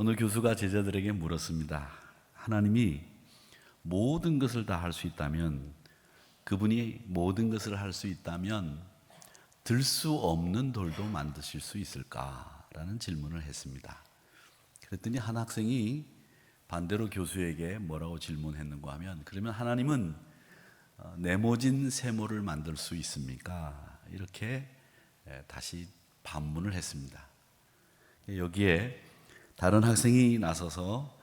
어느 교수가 제자들에게 물었습니다. 하나님이 모든 것을 다 할 수 있다면, 그분이 모든 것을 할 수 있다면 들 수 없는 돌도 만드실 수 있을까라는 질문을 했습니다. 그랬더니 한 학생이 반대로 교수에게 뭐라고 질문했는가 하면, 그러면 하나님은 네모진 세모를 만들 수 있습니까? 이렇게 다시 반문을 했습니다. 여기에 다른 학생이 나서서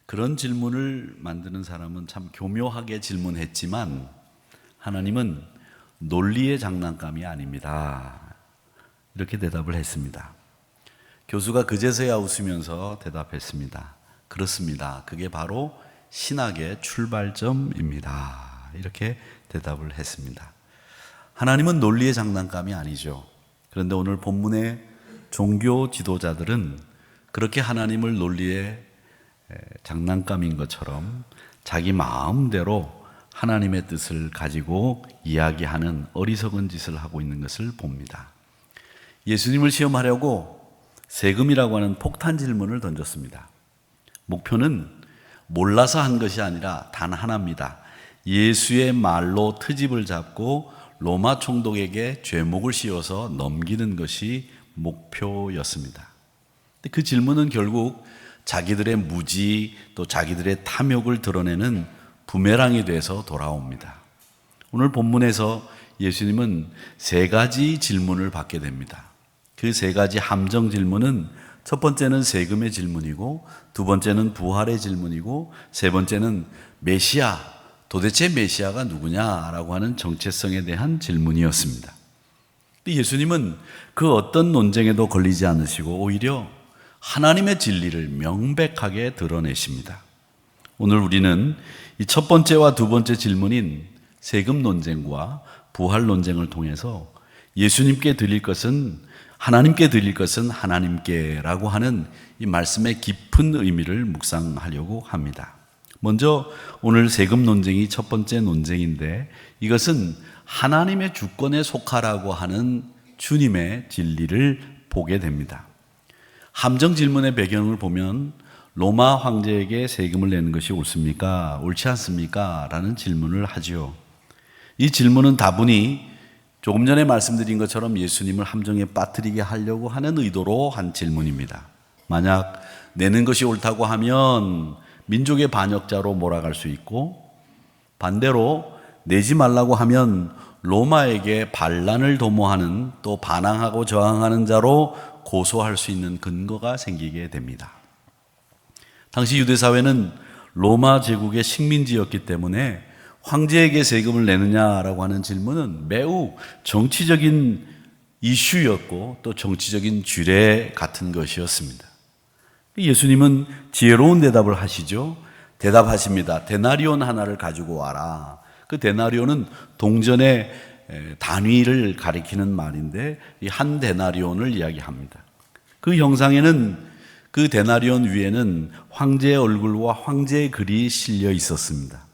그런 질문을 만드는 사람은 참 교묘하게 질문했지만 하나님은 논리의 장난감이 아닙니다. 이렇게 대답을 했습니다. 교수가 그제서야 웃으면서 대답했습니다. 그렇습니다. 그게 바로 신학의 출발점입니다. 이렇게 대답을 했습니다. 하나님은 논리의 장난감이 아니죠. 그런데 오늘 본문의 종교 지도자들은 그렇게 하나님을 논리의 장난감인 것처럼 자기 마음대로 하나님의 뜻을 가지고 이야기하는 어리석은 짓을 하고 있는 것을 봅니다. 예수님을 시험하려고 세금이라고 하는 폭탄 질문을 던졌습니다. 목표는 몰라서 한 것이 아니라 단 하나입니다. 예수의 말로 트집을 잡고 로마 총독에게 죄목을 씌워서 넘기는 것이 목표였습니다. 그 질문은 결국 자기들의 무지 또 자기들의 탐욕을 드러내는 부메랑이 돼서 돌아옵니다. 오늘 본문에서 예수님은 세 가지 질문을 받게 됩니다. 그 세 가지 함정 질문은 첫 번째는 세금의 질문이고, 두 번째는 부활의 질문이고, 세 번째는 메시아, 도대체 메시아가 누구냐라고 하는 정체성에 대한 질문이었습니다. 예수님은 그 어떤 논쟁에도 걸리지 않으시고 오히려 하나님의 진리를 명백하게 드러내십니다. 오늘 우리는 이 첫 번째와 두 번째 질문인 세금 논쟁과 부활 논쟁을 통해서 예수님께 드릴 것은 하나님께 드릴 것은 하나님께라고 하는 이 말씀의 깊은 의미를 묵상하려고 합니다. 먼저 오늘 세금 논쟁이 첫 번째 논쟁인데, 이것은 하나님의 주권에 속하라고 하는 주님의 진리를 보게 됩니다. 함정 질문의 배경을 보면 로마 황제에게 세금을 내는 것이 옳습니까? 옳지 않습니까? 라는 질문을 하지요. 이 질문은 다분히 조금 전에 말씀드린 것처럼 예수님을 함정에 빠뜨리게 하려고 하는 의도로 한 질문입니다. 만약 내는 것이 옳다고 하면 민족의 반역자로 몰아갈 수 있고, 반대로 내지 말라고 하면 로마에게 반란을 도모하는, 또 반항하고 저항하는 자로 고소할 수 있는 근거가 생기게 됩니다. 당시 유대사회는 로마 제국의 식민지였기 때문에 황제에게 세금을 내느냐라고 하는 질문은 매우 정치적인 이슈였고 또 정치적인 쥐레 같은 것이었습니다. 예수님은 지혜로운 대답을 하시죠. 대답하십니다. 데나리온 하나를 가지고 와라. 그 데나리온은 동전의 단위를 가리키는 말인데, 이 한 데나리온을 이야기합니다. 그 형상에는, 그 데나리온 위에는 황제의 얼굴과 황제의 글이 실려 있었습니다.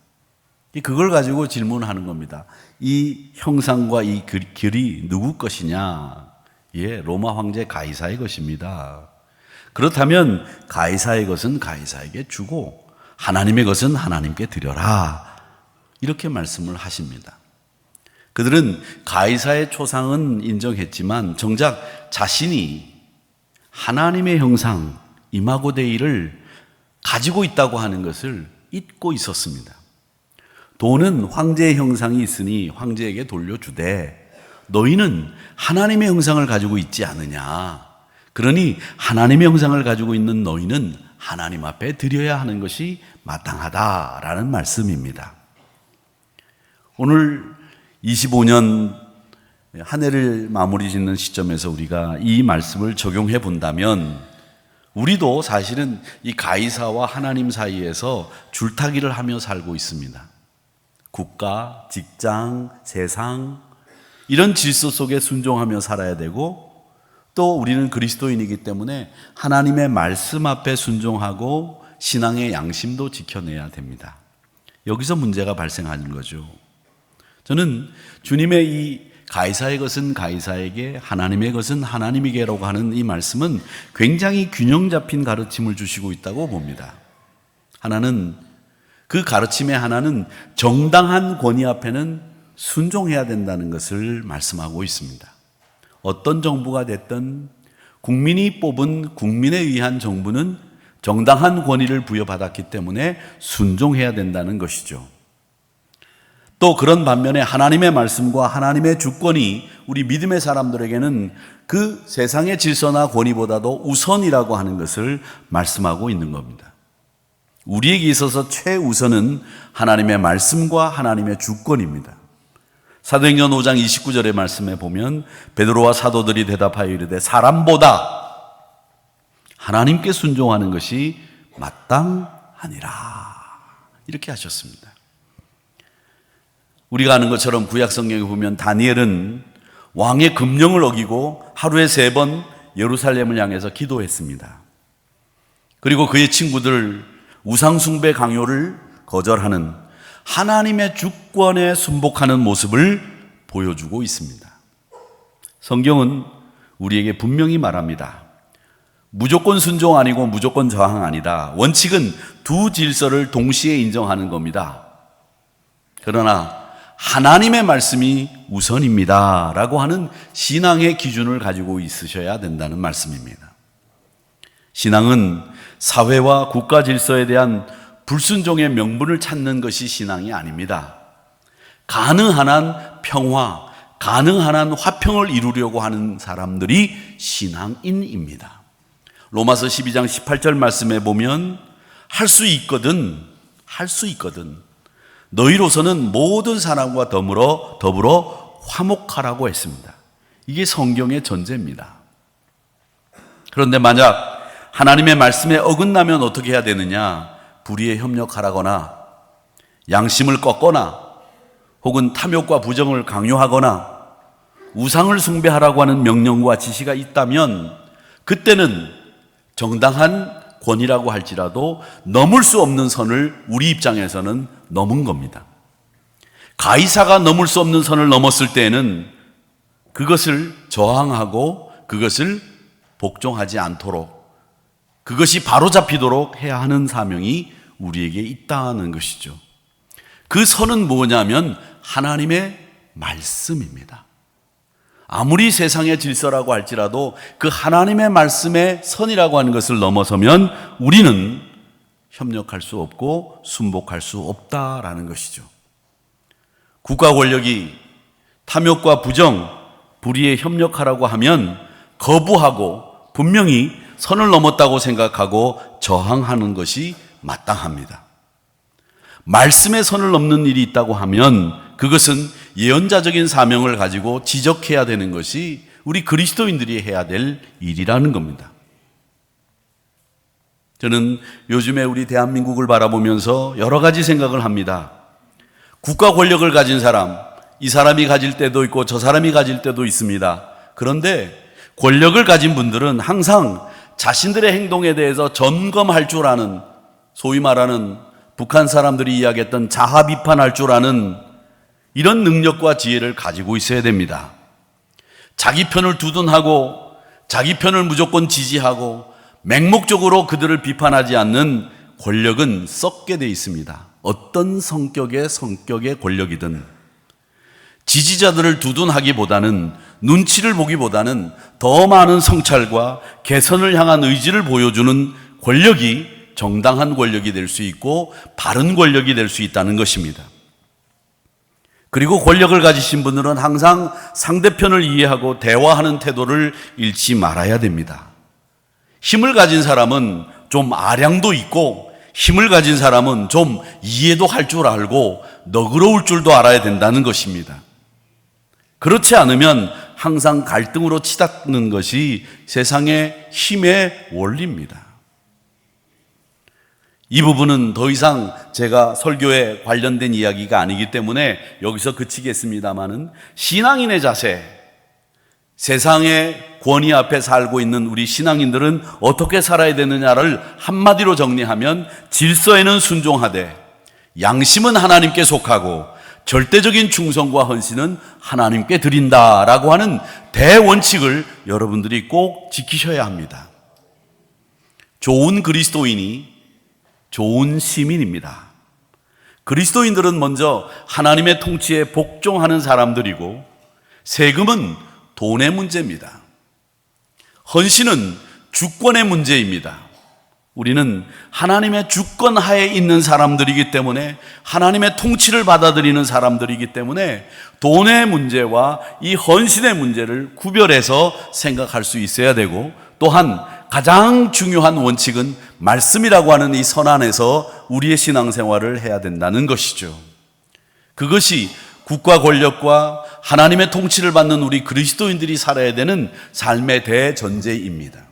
그걸 가지고 질문하는 겁니다. 이 형상과 이 글이 누구 것이냐? 예, 로마 황제 가이사의 것입니다. 그렇다면 가이사의 것은 가이사에게 주고 하나님의 것은 하나님께 드려라. 이렇게 말씀을 하십니다. 그들은 가이사의 초상은 인정했지만 정작 자신이 하나님의 형상, 이마고 데이를 가지고 있다고 하는 것을 잊고 있었습니다. 돈은 황제의 형상이 있으니 황제에게 돌려주되 너희는 하나님의 형상을 가지고 있지 않느냐. 그러니 하나님의 형상을 가지고 있는 너희는 하나님 앞에 드려야 하는 것이 마땅하다라는 말씀입니다. 오늘 25년 한 해를 마무리 짓는 시점에서 우리가 이 말씀을 적용해 본다면 우리도 사실은 이 가이사와 하나님 사이에서 줄타기를 하며 살고 있습니다. 국가, 직장, 세상, 이런 질서 속에 순종하며 살아야 되고, 또 우리는 그리스도인이기 때문에 하나님의 말씀 앞에 순종하고 신앙의 양심도 지켜내야 됩니다. 여기서 문제가 발생하는 거죠. 저는 주님의 이 가이사의 것은 가이사에게, 하나님의 것은 하나님에게라고 하는 이 말씀은 굉장히 균형 잡힌 가르침을 주시고 있다고 봅니다. 하나는, 그 가르침의 하나는 정당한 권위 앞에는 순종해야 된다는 것을 말씀하고 있습니다. 어떤 정부가 됐든 국민이 뽑은 국민에 의한 정부는 정당한 권위를 부여받았기 때문에 순종해야 된다는 것이죠. 또 그런 반면에 하나님의 말씀과 하나님의 주권이 우리 믿음의 사람들에게는 그 세상의 질서나 권위보다도 우선이라고 하는 것을 말씀하고 있는 겁니다. 우리에게 있어서 최우선은 하나님의 말씀과 하나님의 주권입니다. 사도행전 5장 29절의 말씀에 보면 베드로와 사도들이 대답하여 이르되 사람보다 하나님께 순종하는 것이 마땅하니라, 이렇게 하셨습니다. 우리가 아는 것처럼 구약 성경에 보면 다니엘은 왕의 금령을 어기고 하루에 3번 예루살렘을 향해서 기도했습니다. 그리고 그의 친구들 우상숭배 강요를 거절하는 하나님의 주권에 순복하는 모습을 보여주고 있습니다. 성경은 우리에게 분명히 말합니다. 무조건 순종 아니고 무조건 저항 아니다. 원칙은 두 질서를 동시에 인정하는 겁니다. 그러나 하나님의 말씀이 우선입니다 라고 하는 신앙의 기준을 가지고 있으셔야 된다는 말씀입니다. 신앙은 사회와 국가 질서에 대한 불순종의 명분을 찾는 것이 신앙이 아닙니다. 가능한 한 평화, 가능한 한 화평을 이루려고 하는 사람들이 신앙인입니다. 로마서 12장 18절 말씀에 보면 할 수 있거든 너희로서는 모든 사람과 더불어 화목하라고 했습니다. 이게 성경의 전제입니다. 그런데 만약 하나님의 말씀에 어긋나면 어떻게 해야 되느냐? 불의에 협력하라거나 양심을 꺾거나 혹은 탐욕과 부정을 강요하거나 우상을 숭배하라고 하는 명령과 지시가 있다면 그때는 정당한 권위라고 할지라도 넘을 수 없는 선을 우리 입장에서는 넘은 겁니다. 가이사가 넘을 수 없는 선을 넘었을 때에는 그것을 저항하고 그것을 복종하지 않도록, 그것이 바로잡히도록 해야 하는 사명이 우리에게 있다는 것이죠. 그 선은 뭐냐면 하나님의 말씀입니다. 아무리 세상의 질서라고 할지라도 그 하나님의 말씀의 선이라고 하는 것을 넘어서면 우리는 협력할 수 없고 순복할 수 없다라는 것이죠. 국가 권력이 탐욕과 부정, 불의에 협력하라고 하면 거부하고 분명히 선을 넘었다고 생각하고 저항하는 것이 마땅합니다. 말씀의 선을 넘는 일이 있다고 하면 그것은 예언자적인 사명을 가지고 지적해야 되는 것이 우리 그리스도인들이 해야 될 일이라는 겁니다. 저는 요즘에 우리 대한민국을 바라보면서 여러 가지 생각을 합니다. 국가 권력을 가진 사람, 이 사람이 가질 때도 있고 저 사람이 가질 때도 있습니다. 그런데 권력을 가진 분들은 항상 자신들의 행동에 대해서 점검할 줄 아는, 소위 말하는 북한 사람들이 이야기했던 자아 비판할 줄 아는 이런 능력과 지혜를 가지고 있어야 됩니다. 자기 편을 두둔하고 자기 편을 무조건 지지하고 맹목적으로 그들을 비판하지 않는 권력은 썩게 돼 있습니다. 어떤 성격의 권력이든 지지자들을 두둔하기보다는, 눈치를 보기보다는 더 많은 성찰과 개선을 향한 의지를 보여주는 권력이 정당한 권력이 될 수 있고 바른 권력이 될 수 있다는 것입니다. 그리고 권력을 가지신 분들은 항상 상대편을 이해하고 대화하는 태도를 잃지 말아야 됩니다. 힘을 가진 사람은 좀 아량도 있고 힘을 가진 사람은 좀 이해도 할 줄 알고 너그러울 줄도 알아야 된다는 것입니다. 그렇지 않으면 항상 갈등으로 치닫는 것이 세상의 힘의 원리입니다. 이 부분은 더 이상 제가 설교에 관련된 이야기가 아니기 때문에 여기서 그치겠습니다마는 신앙인의 자세, 세상의 권위 앞에 살고 있는 우리 신앙인들은 어떻게 살아야 되느냐를 한마디로 정리하면 질서에는 순종하되 양심은 하나님께 속하고 절대적인 충성과 헌신은 하나님께 드린다라고 하는 대원칙을 여러분들이 꼭 지키셔야 합니다. 좋은 그리스도인이 좋은 시민입니다. 그리스도인들은 먼저 하나님의 통치에 복종하는 사람들이고, 세금은 돈의 문제입니다. 헌신은 주권의 문제입니다. 우리는 하나님의 주권 하에 있는 사람들이기 때문에, 하나님의 통치를 받아들이는 사람들이기 때문에 돈의 문제와 이 헌신의 문제를 구별해서 생각할 수 있어야 되고, 또한 가장 중요한 원칙은 말씀이라고 하는 이 선 안에서 우리의 신앙생활을 해야 된다는 것이죠. 그것이 국가 권력과 하나님의 통치를 받는 우리 그리스도인들이 살아야 되는 삶의 대전제입니다.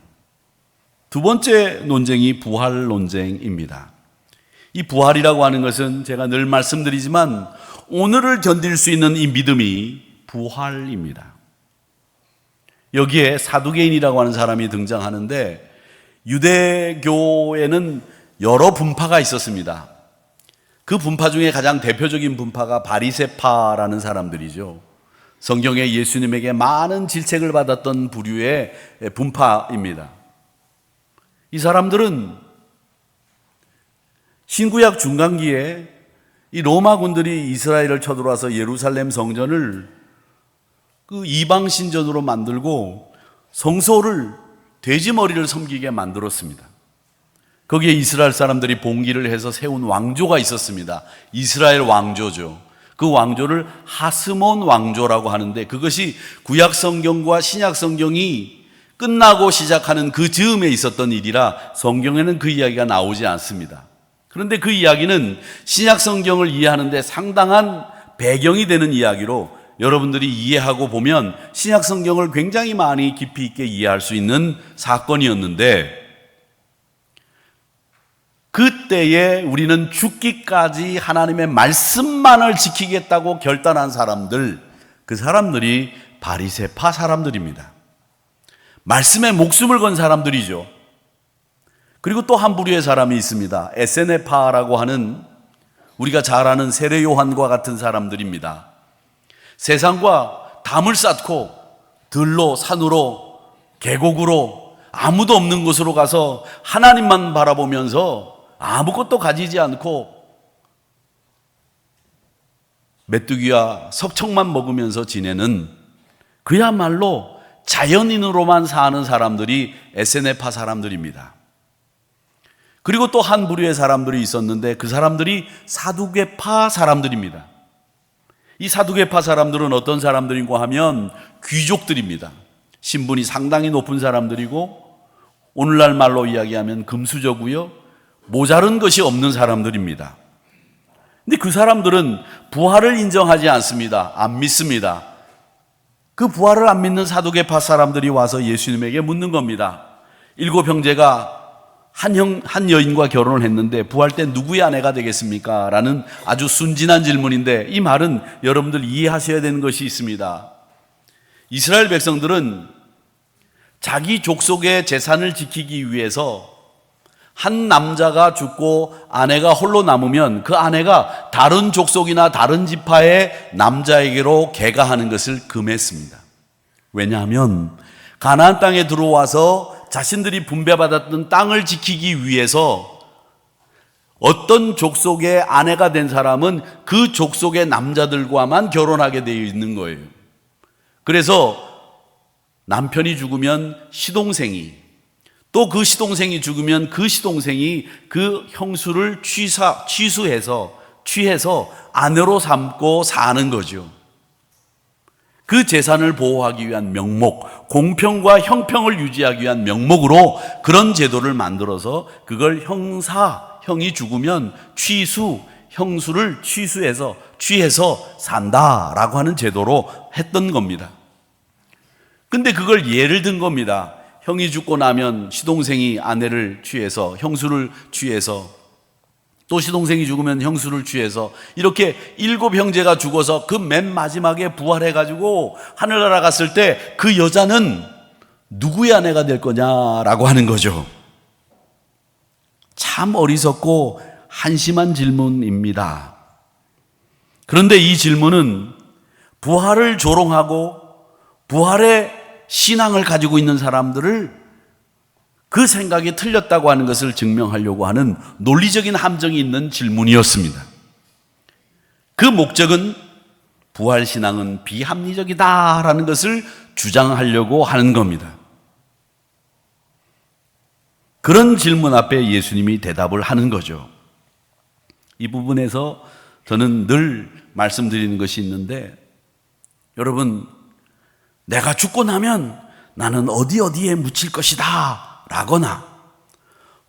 두 번째 논쟁이 부활 논쟁입니다. 이 부활이라고 하는 것은 제가 늘 말씀드리지만 오늘을 견딜 수 있는 이 믿음이 부활입니다. 여기에 사두개인이라고 하는 사람이 등장하는데, 유대교에는 여러 분파가 있었습니다. 그 분파 중에 가장 대표적인 분파가 바리새파라는 사람들이죠. 성경에 예수님에게 많은 질책을 받았던 부류의 분파입니다. 이 사람들은 신구약 중간기에 이 로마군들이 이스라엘을 쳐들어와서 예루살렘 성전을 그 이방 신전으로 만들고 성소를 돼지 머리를 섬기게 만들었습니다. 거기에 이스라엘 사람들이 봉기를 해서 세운 왕조가 있었습니다. 이스라엘 왕조죠. 그 왕조를 하스몬 왕조라고 하는데, 그것이 구약 성경과 신약 성경이 끝나고 시작하는 그 즈음에 있었던 일이라 성경에는 그 이야기가 나오지 않습니다. 그런데 그 이야기는 신약 성경을 이해하는데 상당한 배경이 되는 이야기로 여러분들이 이해하고 보면 신약 성경을 굉장히 많이 깊이 있게 이해할 수 있는 사건이었는데, 그때에 우리는 죽기까지 하나님의 말씀만을 지키겠다고 결단한 사람들, 그 사람들이 바리새파 사람들입니다. 말씀에 목숨을 건 사람들이죠. 그리고 또 한 부류의 사람이 있습니다. 에세네파라고 하는, 우리가 잘 아는 세례 요한과 같은 사람들입니다. 세상과 담을 쌓고 들로, 산으로, 계곡으로, 아무도 없는 곳으로 가서 하나님만 바라보면서 아무것도 가지지 않고 메뚜기와 석청만 먹으면서 지내는, 그야말로 자연인으로만 사는 사람들이 에세네파 사람들입니다. 그리고 또 한 부류의 사람들이 있었는데, 그 사람들이 사두개파 사람들입니다. 이 사두개파 사람들은 어떤 사람들인가 하면 귀족들입니다. 신분이 상당히 높은 사람들이고, 오늘날 말로 이야기하면 금수저고요, 모자른 것이 없는 사람들입니다. 근데 그 사람들은 부활을 인정하지 않습니다. 안 믿습니다. 그 부활을 안 믿는 사두개파 사람들이 와서 예수님에게 묻는 겁니다. 7 형제가 한 여인과 결혼을 했는데 부활 때 누구의 아내가 되겠습니까? 라는 아주 순진한 질문인데, 이 말은 여러분들 이해하셔야 되는 것이 있습니다. 이스라엘 백성들은 자기 족속의 재산을 지키기 위해서 한 남자가 죽고 아내가 홀로 남으면 그 아내가 다른 족속이나 다른 지파의 남자에게로 개가하는 것을 금했습니다. 왜냐하면 가나안 땅에 들어와서 자신들이 분배받았던 땅을 지키기 위해서 어떤 족속의 아내가 된 사람은 그 족속의 남자들과만 결혼하게 되어 있는 거예요. 그래서 남편이 죽으면 시동생이, 또 그 시동생이 죽으면 그 시동생이 그 형수를 취해서 아내로 삼고 사는 거죠. 그 재산을 보호하기 위한 명목, 공평과 형평을 유지하기 위한 명목으로 그런 제도를 만들어서 그걸 형이 죽으면 형수를 취해서 산다라고 하는 제도로 했던 겁니다. 근데 그걸 예를 든 겁니다. 형이 죽고 나면 시동생이 아내를 취해서, 형수를 취해서, 또 시동생이 죽으면 형수를 취해서, 이렇게 7 형제가 죽어서 그 맨 마지막에 부활해가지고 하늘나라 갔을 때 그 여자는 누구의 아내가 될 거냐라고 하는 거죠. 참 어리석고 한심한 질문입니다. 그런데 이 질문은 부활을 조롱하고 부활의 신앙을 가지고 있는 사람들을 그 생각이 틀렸다고 하는 것을 증명하려고 하는 논리적인 함정이 있는 질문이었습니다. 그 목적은 부활신앙은 비합리적이다라는 것을 주장하려고 하는 겁니다. 그런 질문 앞에 예수님이 대답을 하는 거죠. 이 부분에서 저는 늘 말씀드리는 것이 있는데, 여러분, 내가 죽고 나면 나는 어디에 묻힐 것이다 라거나,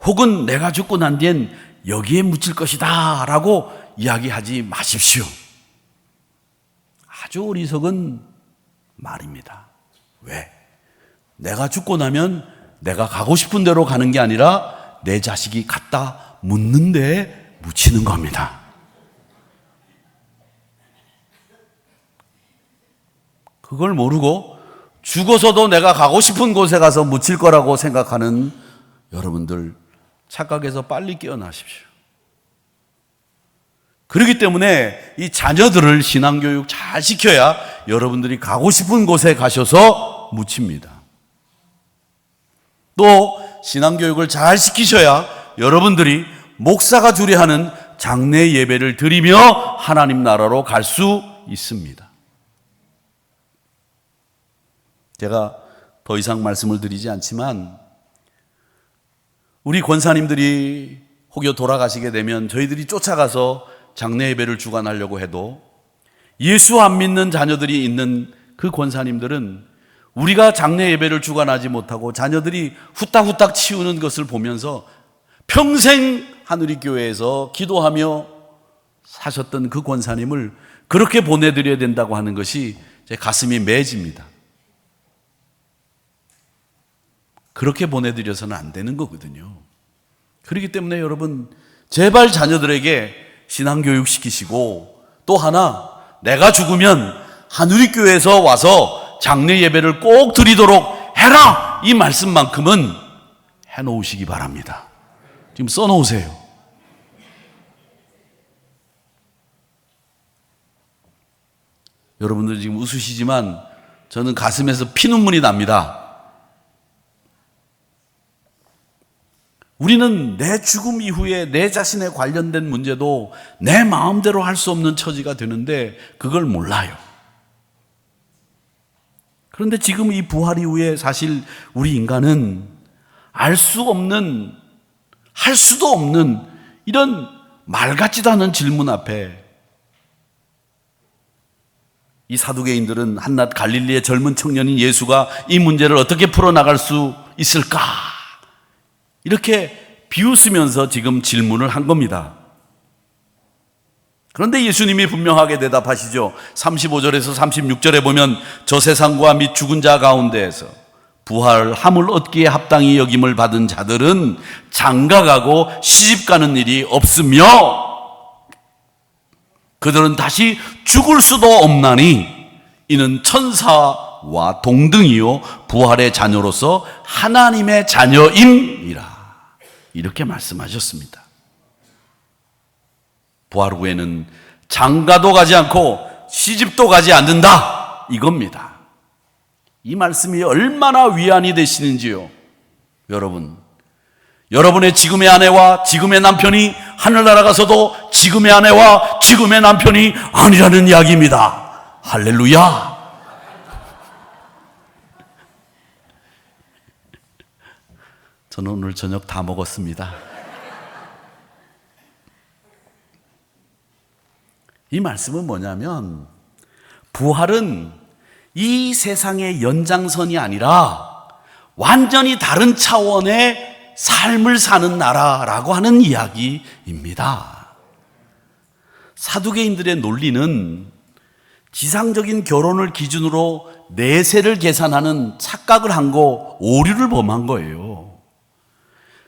혹은 내가 죽고 난 뒤엔 여기에 묻힐 것이다 라고 이야기하지 마십시오. 아주 어리석은 말입니다. 왜? 내가 죽고 나면 내가 가고 싶은 대로 가는 게 아니라 내 자식이 갖다 묻는 데에 묻히는 겁니다. 그걸 모르고 죽어서도 내가 가고 싶은 곳에 가서 묻힐 거라고 생각하는 여러분들, 착각에서 빨리 깨어나십시오. 그렇기 때문에 이 자녀들을 신앙교육 잘 시켜야 여러분들이 가고 싶은 곳에 가셔서 묻힙니다. 또 신앙교육을 잘 시키셔야 여러분들이 목사가 주례하는 장례 예배를 드리며 하나님 나라로 갈 수 있습니다. 제가 더 이상 말씀을 드리지 않지만, 우리 권사님들이 혹여 돌아가시게 되면 저희들이 쫓아가서 장례 예배를 주관하려고 해도 예수 안 믿는 자녀들이 있는 그 권사님들은 우리가 장례 예배를 주관하지 못하고 자녀들이 후딱후딱 치우는 것을 보면서 평생 하누리교회에서 기도하며 사셨던 그 권사님을 그렇게 보내드려야 된다고 하는 것이 제 가슴이 맺집니다. 그렇게 보내드려서는 안 되는 거거든요. 그렇기 때문에 여러분, 제발 자녀들에게 신앙교육 시키시고, 또 하나, 내가 죽으면 하누리교회에서 와서 장례 예배를 꼭 드리도록 해라! 이 말씀만큼은 해놓으시기 바랍니다. 지금 써놓으세요. 여러분들 지금 웃으시지만 저는 가슴에서 피눈물이 납니다. 우리는 내 죽음 이후에 내 자신에 관련된 문제도 내 마음대로 할 수 없는 처지가 되는데 그걸 몰라요. 그런데 지금 이 부활 이후에 사실 우리 인간은 알 수 없는, 할 수도 없는 이런 말 같지도 않은 질문 앞에 이 사두개인들은 한낱 갈릴리의 젊은 청년인 예수가 이 문제를 어떻게 풀어나갈 수 있을까? 이렇게 비웃으면서 지금 질문을 한 겁니다. 그런데 예수님이 분명하게 대답하시죠. 35절에서 36절에 보면 저 세상과 및 죽은 자 가운데에서 부활함을 얻기에 합당히 여김을 받은 자들은 장가가고 시집가는 일이 없으며 그들은 다시 죽을 수도 없나니 이는 천사와 동등이요 부활의 자녀로서 하나님의 자녀임이라. 이렇게 말씀하셨습니다. 부활 후에는 장가도 가지 않고 시집도 가지 않는다, 이겁니다. 이 말씀이 얼마나 위안이 되시는지요. 여러분, 여러분의 지금의 아내와 지금의 남편이 하늘나라 가서도 지금의 아내와 지금의 남편이 아니라는 이야기입니다. 할렐루야. 저는 오늘 저녁 다 먹었습니다. 이 말씀은 뭐냐면, 부활은 이 세상의 연장선이 아니라 완전히 다른 차원의 삶을 사는 나라라고 하는 이야기입니다. 사두개인들의 논리는 지상적인 결혼을 기준으로 내세를 계산하는 착각을 한 거, 오류를 범한 거예요.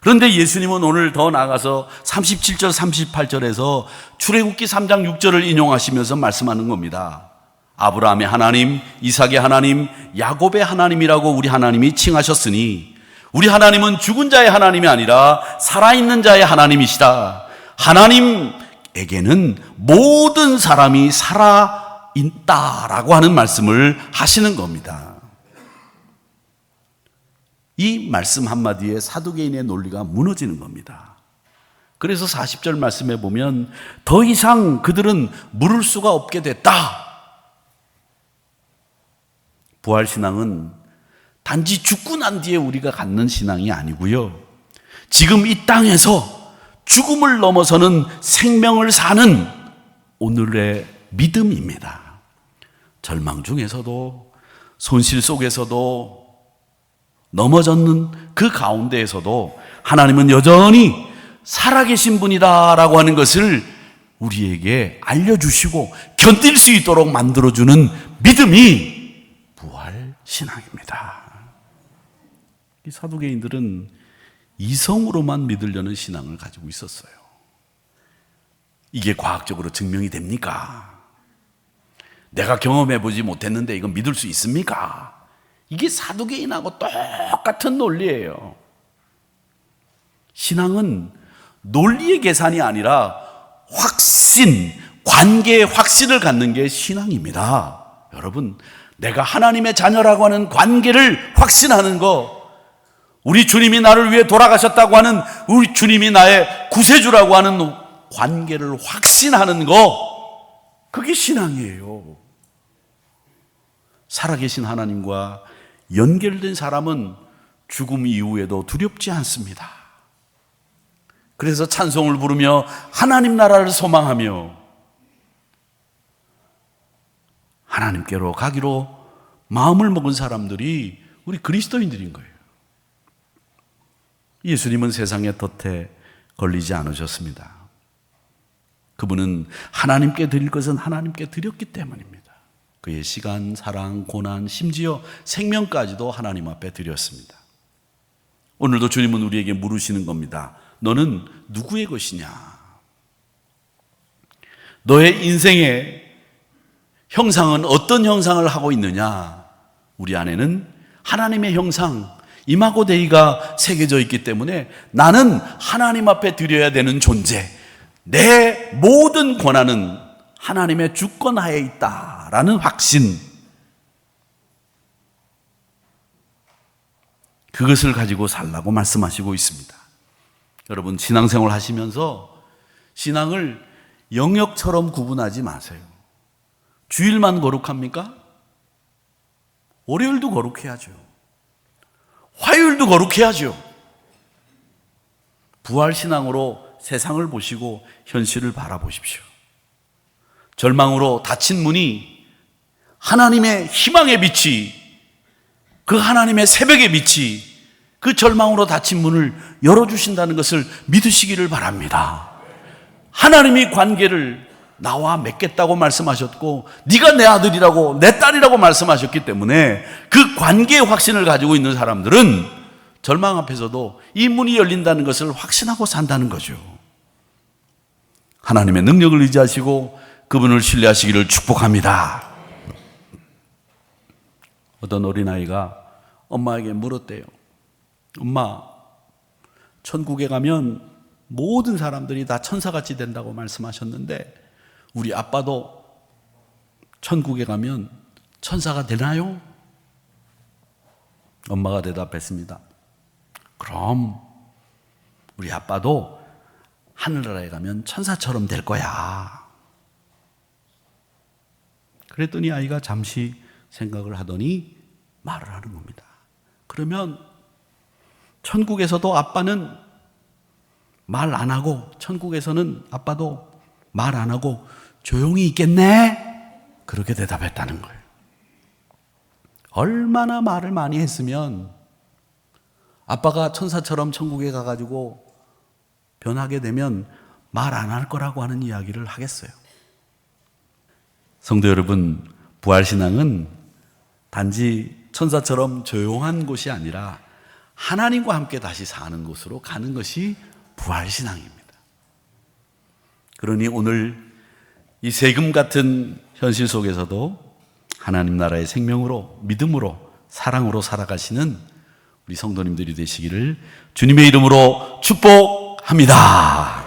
그런데 예수님은 오늘 더 나아가서 37절, 38절에서 출애굽기 3장 6절을 인용하시면서 말씀하는 겁니다. 아브라함의 하나님, 이삭의 하나님, 야곱의 하나님이라고 우리 하나님이 칭하셨으니 우리 하나님은 죽은 자의 하나님이 아니라 살아있는 자의 하나님이시다. 하나님 사람에게는 모든 사람이 살아 있다라고 하는 말씀을 하시는 겁니다. 이 말씀 한마디에 사두개인의 논리가 무너지는 겁니다. 그래서 40절 말씀에 보면 더 이상 그들은 물을 수가 없게 됐다. 부활신앙은 단지 죽고 난 뒤에 우리가 갖는 신앙이 아니고요, 지금 이 땅에서 죽음을 넘어서는 생명을 사는 오늘의 믿음입니다. 절망 중에서도, 손실 속에서도, 넘어졌는 그 가운데에서도 하나님은 여전히 살아계신 분이다라고 하는 것을 우리에게 알려주시고 견딜 수 있도록 만들어주는 믿음이 부활신앙입니다. 이 사두개인들은 이성으로만 믿으려는 신앙을 가지고 있었어요. 이게 과학적으로 증명이 됩니까? 내가 경험해보지 못했는데 이건 믿을 수 있습니까? 이게 사두개인하고 똑같은 논리예요. 신앙은 논리의 계산이 아니라 확신, 관계의 확신을 갖는 게 신앙입니다. 여러분, 내가 하나님의 자녀라고 하는 관계를 확신하는 거, 우리 주님이 나를 위해 돌아가셨다고 하는, 우리 주님이 나의 구세주라고 하는 관계를 확신하는 거, 그게 신앙이에요. 살아계신 하나님과 연결된 사람은 죽음 이후에도 두렵지 않습니다. 그래서 찬송을 부르며 하나님 나라를 소망하며 하나님께로 가기로 마음을 먹은 사람들이 우리 그리스도인들인 거예요. 예수님은 세상의 덫에 걸리지 않으셨습니다. 그분은 하나님께 드릴 것은 하나님께 드렸기 때문입니다. 그의 시간, 사랑, 고난, 심지어 생명까지도 하나님 앞에 드렸습니다. 오늘도 주님은 우리에게 물으시는 겁니다. 너는 누구의 것이냐? 너의 인생의 형상은 어떤 형상을 하고 있느냐? 우리 안에는 하나님의 형상, 이마고 데이가 새겨져 있기 때문에 나는 하나님 앞에 드려야 되는 존재, 내 모든 권한은 하나님의 주권 하에 있다라는 확신, 그것을 가지고 살라고 말씀하시고 있습니다. 여러분, 신앙생활 하시면서 신앙을 영역처럼 구분하지 마세요. 주일만 거룩합니까? 월요일도 거룩해야죠. 화요일도 거룩해야죠. 부활신앙으로 세상을 보시고 현실을 바라보십시오. 절망으로 닫힌 문이 하나님의 희망의 빛이, 그 하나님의 새벽의 빛이 그 절망으로 닫힌 문을 열어주신다는 것을 믿으시기를 바랍니다. 하나님이 관계를 나와 맺겠다고 말씀하셨고, 네가 내 아들이라고 내 딸이라고 말씀하셨기 때문에 그 관계의 확신을 가지고 있는 사람들은 절망 앞에서도 이 문이 열린다는 것을 확신하고 산다는 거죠. 하나님의 능력을 의지하시고 그분을 신뢰하시기를 축복합니다. 어떤 어린아이가 엄마에게 물었대요. 엄마, 천국에 가면 모든 사람들이 다 천사같이 된다고 말씀하셨는데 우리 아빠도 천국에 가면 천사가 되나요? 엄마가 대답했습니다. 그럼 우리 아빠도 하늘나라에 가면 천사처럼 될 거야. 그랬더니 아이가 잠시 생각을 하더니 말을 하는 겁니다. 그러면 천국에서도 아빠는 말 안 하고, 천국에서는 아빠도 말 안 하고 조용히 있겠네? 그렇게 대답했다는 거예요. 얼마나 말을 많이 했으면 아빠가 천사처럼 천국에 가가지고 변하게 되면 말 안 할 거라고 하는 이야기를 하겠어요. 성도 여러분, 부활신앙은 단지 천사처럼 조용한 곳이 아니라 하나님과 함께 다시 사는 곳으로 가는 것이 부활신앙입니다. 그러니 오늘 이 세금 같은 현실 속에서도 하나님 나라의 생명으로, 믿음으로, 사랑으로 살아가시는 우리 성도님들이 되시기를 주님의 이름으로 축복합니다.